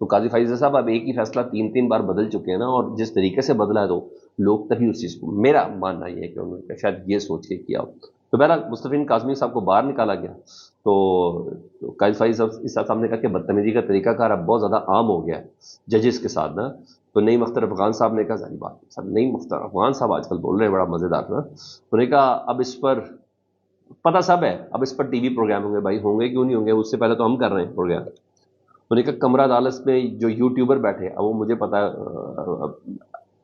تو قاضی فائز صاحب اب ایک ہی فیصلہ 3 بار بدل چکے ہیں نا، اور جس طریقے سے بدلا ہے تو لوگ تبھی اس چیز کو، میرا ماننا یہ ہے کہ انہوں نے شاید یہ سوچ کے کیا ہو۔ تو بہرحال مصطفی کاظمی صاحب کو باہر نکالا گیا، تو قاضی فائز صاحب نے کہا کہ بدتمیزی کا طریقہ کار اب بہت زیادہ عام ہو گیا ہے ججز کے ساتھ نا۔ تو نعیم اختر افغان صاحب نے کہا ساری بات سر، نعیم اختر افغان صاحب آج کل بول رہے ہیں بڑا مزیدار نا، انہوں نے کہا اب اس پر پتہ سب ہے، اب اس پر ٹی وی پروگرام ہوں گے، بھائی ہوں گے کیوں نہیں ہوں گے، اس سے پہلے تو ہم کر رہے ہیں پروگرام۔ انہوں نے کہا کمرہ عدالت میں جو یوٹیوبر بیٹھے، اب وہ مجھے پتا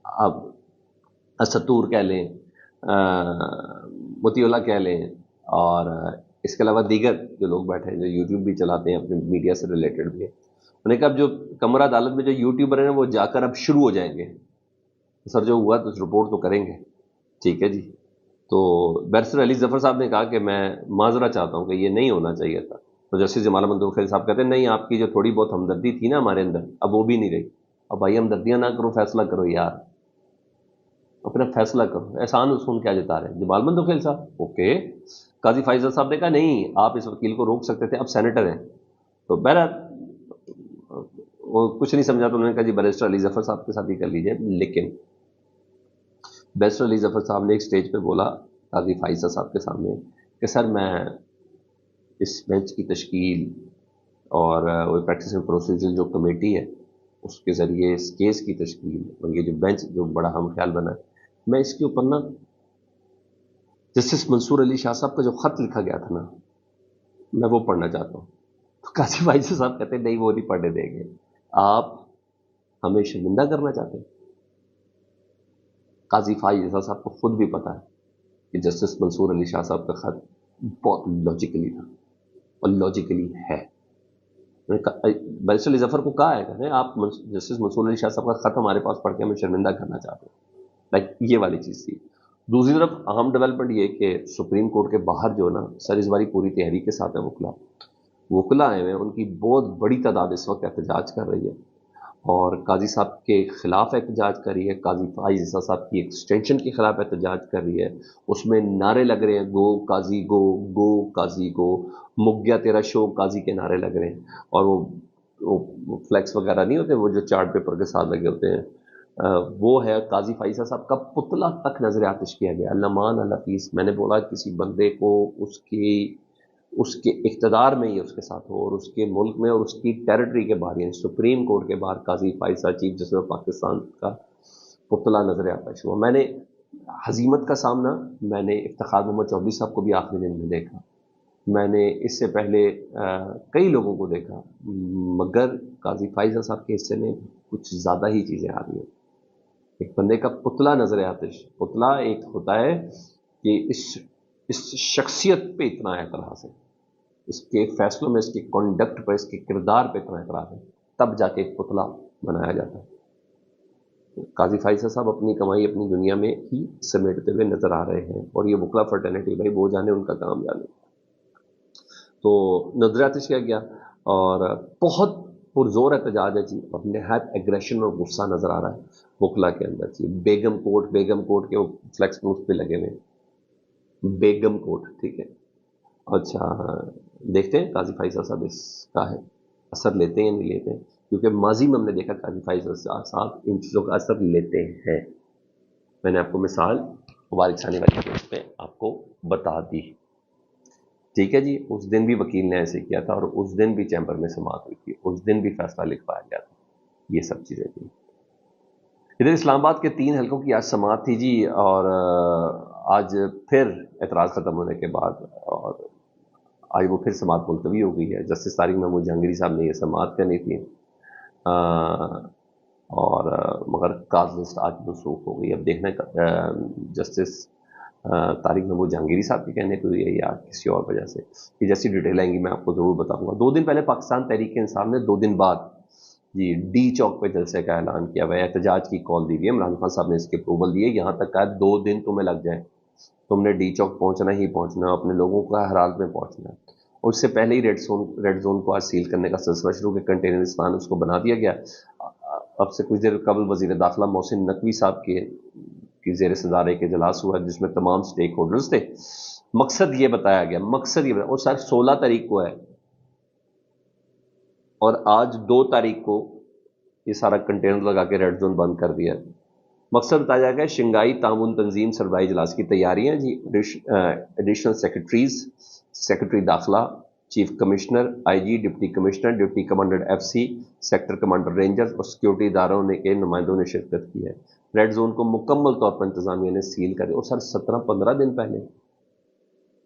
اب ستور کہہ لیں، مطیع اللہ کہہ لیں، اور اس کے علاوہ دیگر جو لوگ بیٹھے ہیں جو یوٹیوب بھی چلاتے ہیں اپنے میڈیا سے ریلیٹڈ بھی، انہوں نے کہا اب جو کمرہ عدالت میں جو یوٹیوبر ہیں وہ جا کر اب شروع ہو جائیں گے، سر جو ہوا تو رپورٹ تو کریں گے، ٹھیک ہے جی۔ تو بیرسٹر علی ظفر صاحب نے کہا کہ میں معذرت چاہتا ہوں کہ یہ نہیں ہونا چاہیے تھا۔ تو جسٹس جمال احمد خیل صاحب کہتے ہیں نہیں، آپ کی جو تھوڑی بہت ہمدردی تھی نا ہمارے اندر، اب وہ بھی نہیں رہی، اب بھائی ہمدردیاں نہ کرو، فیصلہ کرو یار، اپنا فیصلہ کرو، احسان حسون کیا جتا رہے ہیں جمال خیل صاحب، اوکے۔ قاضی فائزہ صاحب نے کہا نہیں، آپ اس وکیل کو روک سکتے تھے، اب سینیٹر ہیں۔ تو بہرحال وہ کچھ نہیں سمجھا، تو انہوں نے کہا جی بیرسٹر علی ظفر صاحب کے ساتھ ہی کر لیجیے، لیکن بیرسٹر علی ظفر صاحب نے ایک سٹیج پہ بولا قاضی فائزہ صاحب کے سامنے کہ سر میں اس بینچ کی تشکیل اور وہ پریکٹس اینڈ پروسیجر جو کمیٹی ہے اس کے ذریعے اس کیس کی تشکیل اور یہ جو بینچ جو بڑا ہم خیال بنا ہے، میں اس کے اوپر نا جسٹس منصور علی شاہ صاحب کا جو خط لکھا گیا تھا نا، میں وہ پڑھنا چاہتا ہوں۔ تو قاضی فائزہ صاحب کہتے ہیں نہیں وہ نہیں پڑھنے دیں گے، آپ ہمیں شرمندہ کرنا چاہتے ہیں۔ قاضی فائزہ صاحب کو خود بھی پتا ہے کہ جسٹس منصور علی شاہ صاحب کا خط بہت لاجیکلی تھا اور لاجیکلی ہے۔ بیرسٹر علی ظفر کو کہا ہے کہ آپ جسٹس منصور علی شاہ صاحب کا خط ہمارے پاس پڑھ کے ہمیں شرمندہ کرنا چاہتے ہیں، لائک یہ والی چیز تھی۔ دوسری طرف اہم ڈیولپمنٹ یہ کہ سپریم کورٹ کے باہر جو نا سر اس باری پوری تحریک کے ساتھ ہے وکلا آئے ہوئے ہیں، ان کی بہت بڑی تعداد اس وقت احتجاج کر رہی ہے اور قاضی صاحب کے خلاف احتجاج کر رہی ہے، قاضی فائز صاحب کی ایکسٹینشن کے خلاف احتجاج کر رہی ہے، اس میں نعرے لگ رہے ہیں گو قاضی گو، گو قاضی گو، مک گیا تیرا شو قاضی کے نعرے لگ رہے ہیں، اور وہ فلیکس وغیرہ نہیں ہوتے وہ جو چارٹ پیپر کے ساتھ لگے ہوتے ہیں، وہ ہے قاضی فائزہ صاحب کا پتلا تک نظر آتش کیا گیا، لمان الحفیظ۔ میں نے بولا کسی بندے کو اس کے اقتدار میں ہی اس کے ساتھ ہو اور اس کے ملک میں اور اس کی ٹیریٹری کے باہر، یعنی سپریم کورٹ کے باہر قاضی Faiza chief justice of Pakistan کا پتلا نظر آتا ہے۔ میں نے حزیمت کا سامنا میں نے افتخار محمد چودھری صاحب کو بھی آخری دن میں دیکھا، میں نے اس سے پہلے کئی لوگوں کو دیکھا، مگر قاضی فائزہ صاحب کے حصے میں کچھ زیادہ ہی چیزیں آ رہی ہیں۔ ایک بندے کا پتلا نظر آتش، پتلا ایک ہوتا ہے کہ اس شخصیت پہ اتنا اعتراض ہے، اس کے فیصلوں میں، اس کے کنڈکٹ پر، اس کے کردار پہ اتنا اعتراض ہے، تب جا کے ایک پتلا بنایا جاتا ہے۔ قاضی فائزہ صاحب اپنی کمائی اپنی دنیا میں ہی سمیٹتے ہوئے نظر آ رہے ہیں، اور یہ وکلا فرٹرنیٹی بھائی وہ جانے ان کا کام جانے۔ تو نظر آتش کیا گیا اور بہت پرزور احتجاج ہے جی، اور نہایت ایگریشن اور غصہ نظر آ رہا ہے وکلا کے اندر جی۔ بیگم کوٹ کے وہ فلیکس پروف پہ لگے ہوئے، بیگم کوٹ، ٹھیک ہے۔ اچھا دیکھتے ہیں قاضی فائزہ صاحب اس کا ہے اثر لیتے ہیں نہیں لیتے ہیں، کیونکہ ماضی میں ہم نے دیکھا قاضی فائزہ صاحب ان چیزوں کا اثر لیتے ہیں۔ میں نے آپ کو مثال مبارک ثانی والی کیس پہ آپ کو بتا دی، ٹھیک ہے جی۔ اس دن بھی وکیل نے ایسے کیا تھا اور اس دن بھی چیمبر میں سماعت ہوئی تھی، اس دن بھی فیصلہ لکھوایا گیا تھا، یہ سب چیزیں تھیں۔ ادھر اسلام آباد کے 3 حلقوں کی آج سماعت تھی جی، اور آج پھر اعتراض ختم ہونے کے بعد اور آج وہ پھر سماعت ملتوی ہو گئی ہے۔ جسٹس طارق محمود جہانگیری صاحب نے یہ سماعت کرنی تھی، اور مگر کاز لسٹ آج منسوخ ہو گئی۔ اب دیکھنا جسٹس طارق محمود جہانگیری صاحب کے کہنے کو یہ یا کسی اور وجہ سے، کہ جیسی ڈیٹیل آئیں گی میں آپ کو ضرور بتاؤں گا۔ 2 دن پہلے پاکستان تحریک انصاف نے 2 دن بعد جی ڈی چوک پہ جلسے کا اعلان کیا ہوا ہے، احتجاج کی کال دی ہوئی ہے، عمران خان صاحب نے اس کے اپروول دیے، یہاں تک کہا 2 دن تمہیں لگ جائیں، تم نے ڈی چوک پہنچنا ہی پہنچنا، اپنے لوگوں کا ہر حال میں پہنچنا ہے۔ اور اس سے پہلے ہی ریڈ زون کو آج سیل کرنے کا سلسلہ شروع کہ کنٹینر استان اس کو بنا دیا گیا۔ اب سے کچھ دیر قبل وزیر داخلہ محسن نقوی صاحب کی زیر صدر ایک اجلاس ہوا جس میں تمام سٹیک ہولڈرز تھے۔ مقصد یہ بتایا گیا، اور سر 16 تاریخ کو ہے اور آج 2 تاریخ کو یہ سارا کنٹینر لگا کے ریڈ زون بند کر دیا. مقصد بتایا گیا شنگھائی تعاون تنظیم سربراہی اجلاس کی تیاریاں جی. ایڈیشنل سیکرٹریز، سیکرٹری داخلہ، chief commissioner, I G, deputy commissioner, deputy commander F C, sector commander rangers اور سیکورٹی اداروں کے نمائندوں نے شرکت کی ہے. ریڈ زون کو مکمل طور پر انتظامیہ نے سیل کر دیا. اور سر 17-15 دن پہلے،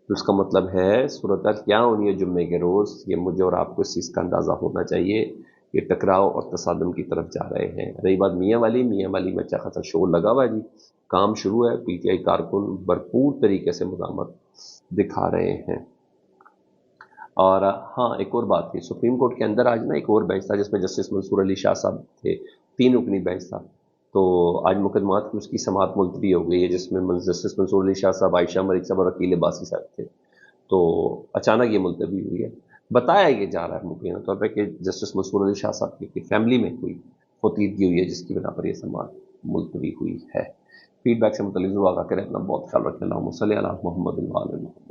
تو اس کا مطلب ہے صورت کیا ہونی ہے جمعے کے روز، یہ مجھے اور آپ کو اس چیز کا اندازہ ہونا چاہیے. یہ ٹکراؤ اور تصادم کی طرف جا رہے ہیں. رہی بات میاں والی میں اچھا خاصا شور لگا ہوا ہے جی، کام شروع ہے. پی ٹی آئی کارکن بھرپور طریقے سے مزاحمت دکھا رہے ہیں. اور ہاں ایک اور بات تھی، سپریم کورٹ کے اندر آج نا ایک اور بینچ تھا جس میں جسٹس منصور علی شاہ صاحب تھے. 3 رکنی بینچ تھا. تو آج مقدمات کی اس کی سماعت ملتوی ہو گئی ہے، جس میں جسٹس منصور علی شاہ صاحب، عائشہ ملک صاحب اور وکیل عباسی صاحب تھے. تو اچانک یہ ملتوی ہوئی ہے. بتایا یہ جا رہا ہے مبینہ طور پہ کہ جسٹس منصور علی شاہ صاحب کی فیملی میں کوئی فتیدگی ہوئی ہے جس کی بنا پر یہ سماعت ملتوی ہوئی ہے. فیڈ بیک سے متعلق دعا کریں، اپنا بہت خیال رکھیں. اللہم صلی علی محمد وعلی محمد.